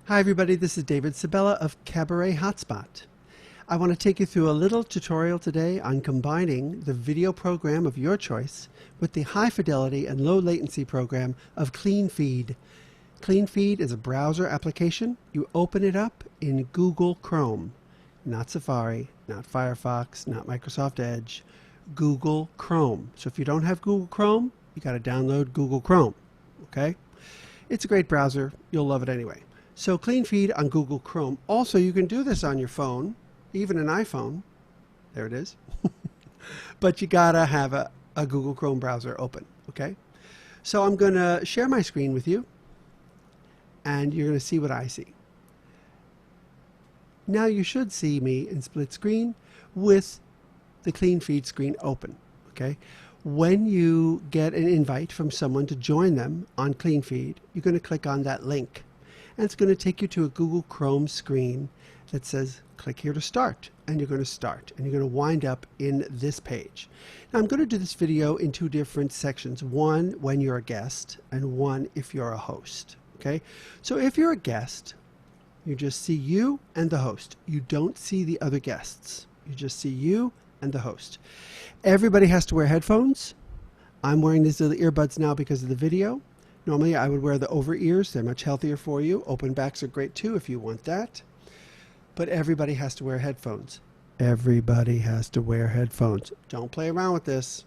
Hi everybody, this is David Sabella of Cabaret Hotspot. I want to take you through a little tutorial today on combining the video program of your choice with the high fidelity and low latency program of Cleanfeed. Cleanfeed is a browser application. You open it up in Google Chrome, not Safari, not Firefox, not Microsoft Edge, Google Chrome. So if you don't have Google Chrome, you got to download Google Chrome, okay? It's a great browser. You'll love it anyway. So Cleanfeed on Google Chrome. Also, you can do this on your phone, even an iPhone. There it is. But you gotta have a Google Chrome browser open, okay? So I'm gonna share my screen with you, and you're gonna see what I see. Now you should see me in split screen with the Cleanfeed screen open, okay? When you get an invite from someone to join them on Cleanfeed, you're gonna click on that link. And it's going to take you to a Google Chrome screen that says, click here to start. And you're going to start. And you're going to wind up in this page. Now, I'm going to do this video in two different sections. One, when you're a guest, and one, if you're a host. Okay? So if you're a guest, you just see you and the host. You don't see the other guests. You just see you and the host. Everybody has to wear headphones. I'm wearing these little earbuds now because of the video. Normally, I would wear the over ears. They're much healthier for you. Open backs are great too if you want that. But everybody has to wear headphones. Everybody has to wear headphones. Don't play around with this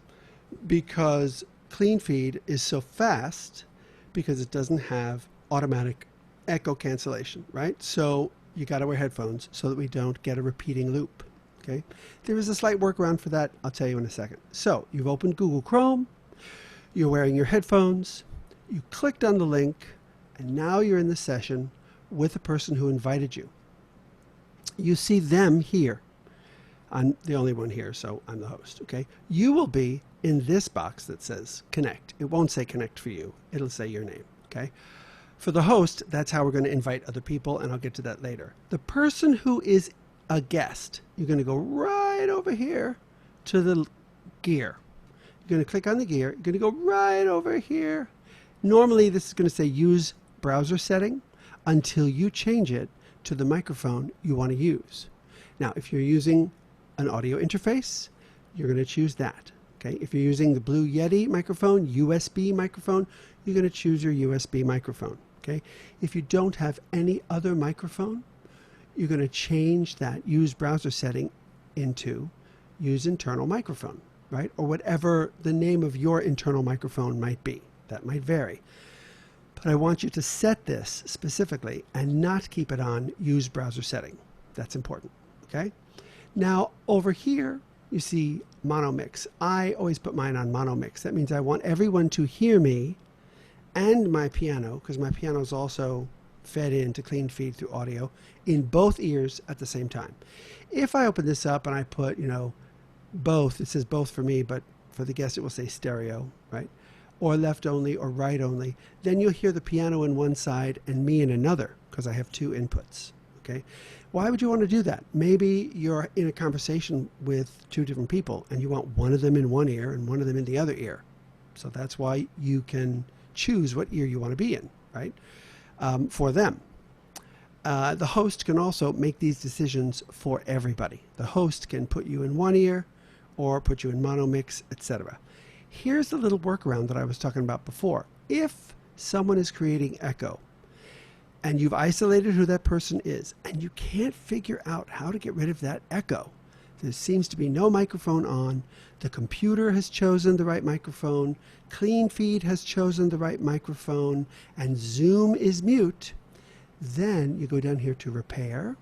because Cleanfeed is so fast because it doesn't have automatic echo cancellation, right? So you got to wear headphones so that we don't get a repeating loop, okay? There is a slight workaround for that. I'll tell you in a second. So you've opened Google Chrome. You're wearing your headphones. You clicked on the link, and now you're in the session with the person who invited you. You see them here. I'm the only one here, so I'm the host, okay? You will be in this box that says connect. It won't say connect for you. It'll say your name, okay? For the host, that's how we're going to invite other people, and I'll get to that later. The person who is a guest, you're going to go right over here to the gear. You're going to click on the gear. You're going to go right over here. Normally, this is going to say use browser setting until you change it to the microphone you want to use. Now, if you're using an audio interface, you're going to choose that. Okay? If you're using the Blue Yeti microphone, USB microphone, you're going to choose your USB microphone. Okay? If you don't have any other microphone, you're going to change that use browser setting into use internal microphone, right? Or whatever the name of your internal microphone might be. That might vary. But I want you to set this specifically and not keep it on use browser setting. That's important, okay? Now, over here, you see mono mix. I always put mine on mono mix. That means I want everyone to hear me and my piano, because my piano is also fed into Cleanfeed through audio, in both ears at the same time. If I open this up and I put, both, it says both for me, but for the guest it will say stereo, right? Or left only or right only, then you'll hear the piano in one side and me in another because I have two inputs, okay? Why would you want to do that? Maybe you're in a conversation with two different people and you want one of them in one ear and one of them in the other ear. So that's why you can choose what ear you want to be in, right? For them. The host can also make these decisions for everybody. The host can put you in one ear or put you in mono mix, etc. Here's the little workaround that I was talking about before. If someone is creating echo and you've isolated who that person is and you can't figure out how to get rid of that echo, there seems to be no microphone on, the computer has chosen the right microphone, Cleanfeed has chosen the right microphone, and Zoom is mute, then you go down here to repair,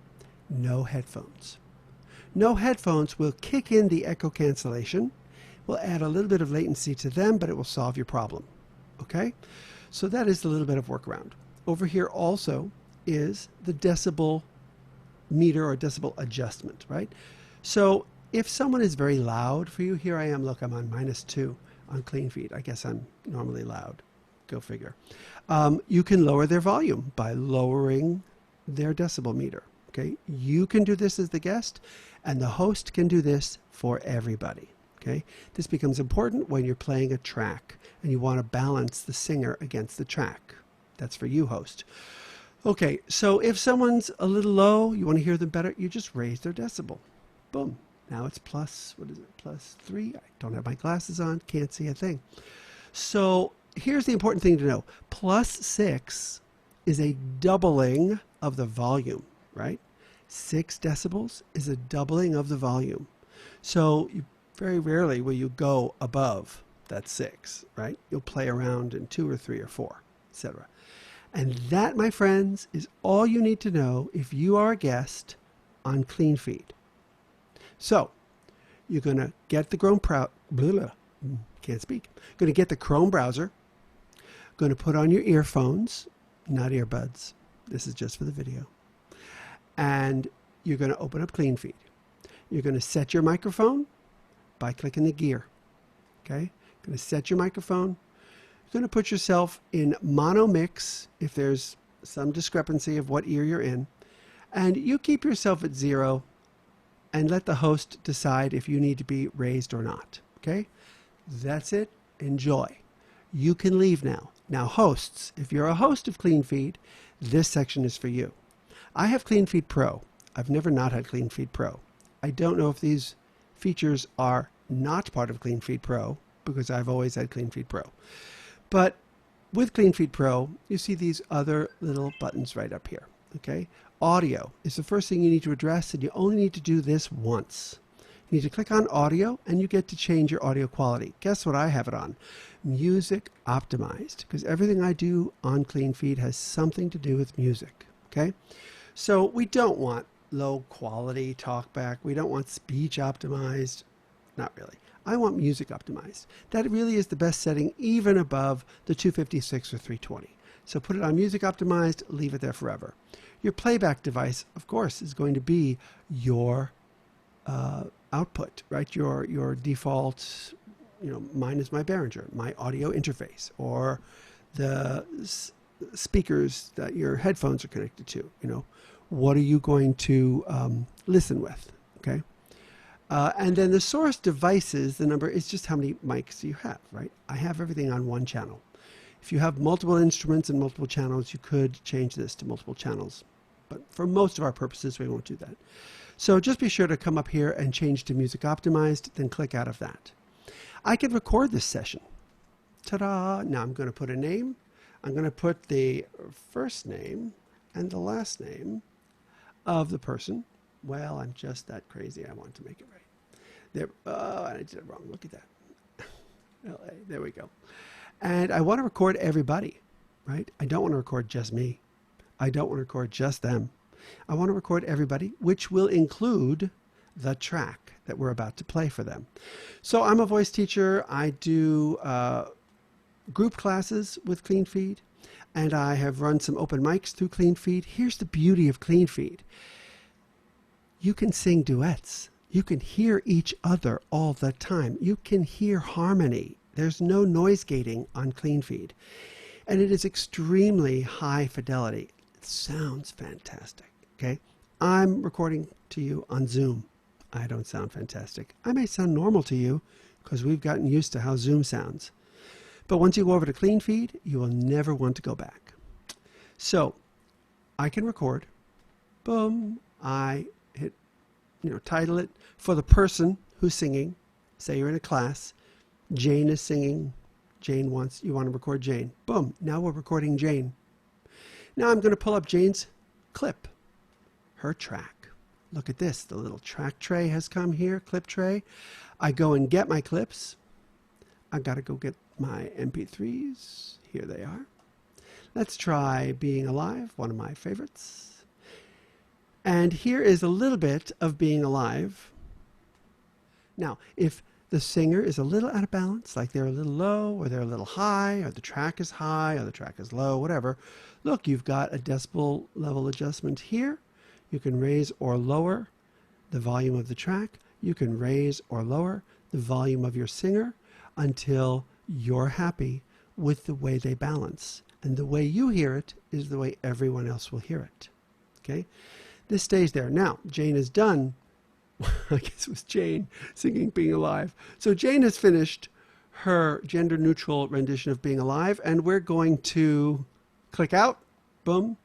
no headphones. No headphones will kick in the echo cancellation. We'll add a little bit of latency to them, but it will solve your problem, okay? So that is a little bit of workaround. Over here also is the decibel meter or decibel adjustment, right? So if someone is very loud for you, here I am, look, I'm on -2 on Cleanfeed. I guess I'm normally loud, go figure. You can lower their volume by lowering their decibel meter, okay? You can do this as the guest, and the host can do this for everybody. Okay? This becomes important when you're playing a track and you want to balance the singer against the track. That's for you, host. Okay, so if someone's a little low, you want to hear them better, you just raise their decibel. Boom. Now it's plus, what is it, +3? I don't have my glasses on, can't see a thing. So here's the important thing to know. +6 is a doubling of the volume, right? 6 decibels is a doubling of the volume. So you, very rarely will you go above that 6, right? You'll play around in 2 or 3 or 4, etc. And that, my friends, is all you need to know if you are a guest on Cleanfeed. So you're going to get the can't speak. Going to get the Chrome browser. Going to put on your earphones, not earbuds. This is just for the video. And you're going to open up Cleanfeed. You're going to set your microphone by clicking the gear. Okay? Going to set your microphone. You're going to put yourself in mono mix if there's some discrepancy of what ear you're in. And you keep yourself at 0 and let the host decide if you need to be raised or not. Okay? That's it. Enjoy. You can leave now. Now, hosts, if you're a host of Cleanfeed, this section is for you. I have Cleanfeed Pro. I've never not had Cleanfeed Pro. I don't know if these features are not part of Cleanfeed Pro because I've always had Cleanfeed Pro. But with Cleanfeed Pro, you see these other little buttons right up here. Okay? Audio is the first thing you need to address, and you only need to do this once. You need to click on audio, and you get to change your audio quality. Guess what I have it on? Music optimized, because everything I do on Cleanfeed has something to do with music. Okay? So we don't want low quality talkback. We don't want speech optimized. Not really. I want music optimized. That really is the best setting, even above the 256 or 320. So put it on music optimized, leave it there forever. Your playback device, of course, is going to be your output, right? Your default, mine is my Behringer, my audio interface, or the speakers that your headphones are connected to. What are you going to listen with? Okay. And then the source devices, the number is just how many mics you have, right? I have everything on one channel. If you have multiple instruments and multiple channels, you could change this to multiple channels. But for most of our purposes, we won't do that. So just be sure to come up here and change to music optimized, then click out of that. I could record this session. Ta-da! Now I'm going to put a name. I'm going to put the first name and the last name of the person. Well, I'm just that crazy. I want to make it right. There. Oh, I did it wrong. Look at that. LA. There we go. And I want to record everybody, right? I don't want to record just me. I don't want to record just them. I want to record everybody, which will include the track that we're about to play for them. So I'm a voice teacher. I do group classes with Cleanfeed, and I have run some open mics through Cleanfeed. Here's the beauty of Cleanfeed. You can sing duets. You can hear each other all the time. You can hear harmony. There's no noise gating on Cleanfeed. And it is extremely high fidelity. It sounds fantastic, okay? I'm recording to you on Zoom. I don't sound fantastic. I may sound normal to you because we've gotten used to how Zoom sounds. But once you go over to Cleanfeed, you will never want to go back. So I can record. Boom. I hit, title it for the person who's singing. Say you're in a class. Jane is singing. You want to record Jane. Boom. Now we're recording Jane. Now I'm going to pull up Jane's clip, her track. Look at this. The little track tray has come here, clip tray. I go and get my clips. I got to go get my MP3s. Here they are. Let's try Being Alive, one of my favorites. And here is a little bit of Being Alive. Now, if the singer is a little out of balance, like they're a little low, or they're a little high, or the track is high, or the track is low, whatever, look, you've got a decibel level adjustment here. You can raise or lower the volume of the track. You can raise or lower the volume of your singer until you're happy with the way they balance. And the way you hear it is the way everyone else will hear it. Okay? This stays there. Now, Jane is done. I guess it was Jane singing Being Alive. So Jane has finished her gender-neutral rendition of Being Alive, and we're going to click out. Boom.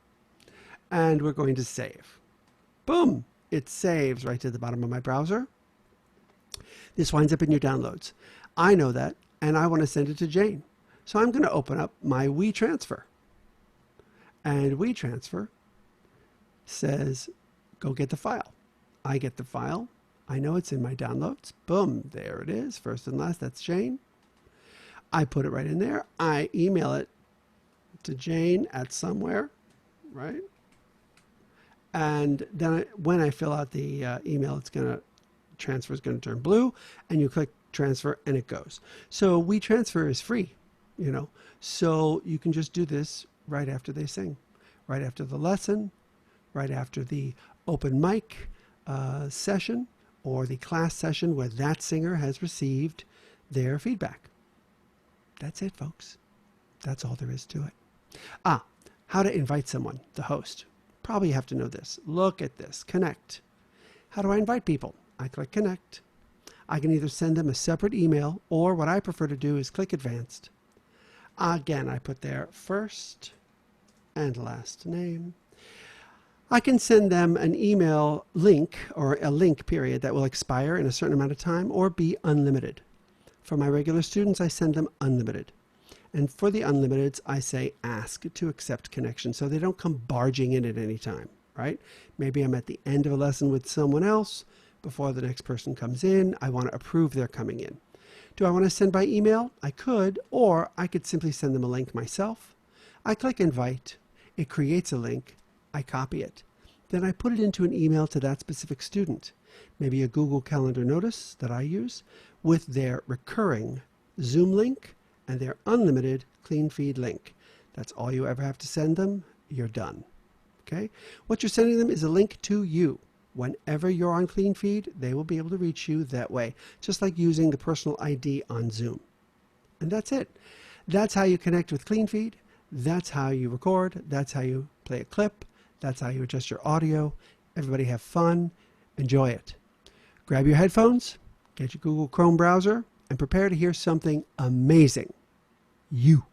And we're going to save. Boom! It saves right to the bottom of my browser. This winds up in your downloads. I know that, and I want to send it to Jane. So I'm going to open up my WeTransfer. And WeTransfer says, go get the file. I get the file. I know it's in my downloads. Boom, there it is. First and last, that's Jane. I put it right in there. I email it to Jane at somewhere, right? And then when I fill out the email, transfer is going to turn blue, and you click transfer and it goes. So WeTransfer is free, you know, so you can just do this right after they sing, right after the lesson, right after the open mic session or the class session where that singer has received their feedback. That's it, folks. That's all there is to it. How to invite someone, the host. Probably have to know this. Look at this. Connect. How do I invite people? I click connect. I can either send them a separate email, or what I prefer to do is click advanced. Again, I put their first and last name. I can send them an email link, or a link period, that will expire in a certain amount of time or be unlimited. For my regular students, I send them unlimited. And for the unlimiteds, I say ask to accept connection so they don't come barging in at any time, right? Maybe I'm at the end of a lesson with someone else. Before the next person comes in, I want to approve their coming in. Do I want to send by email? I could, or I could simply send them a link myself. I click invite. It creates a link. I copy it. Then I put it into an email to that specific student, maybe a Google Calendar notice that I use, with their recurring Zoom link and their unlimited Cleanfeed link. That's all you ever have to send them. You're done. Okay? What you're sending them is a link to you. Whenever you're on Cleanfeed, they will be able to reach you that way, just like using the personal ID on Zoom. And that's it. That's how you connect with Cleanfeed. That's how you record. That's how you play a clip. That's how you adjust your audio. Everybody have fun. Enjoy it. Grab your headphones, get your Google Chrome browser, and prepare to hear something amazing. You.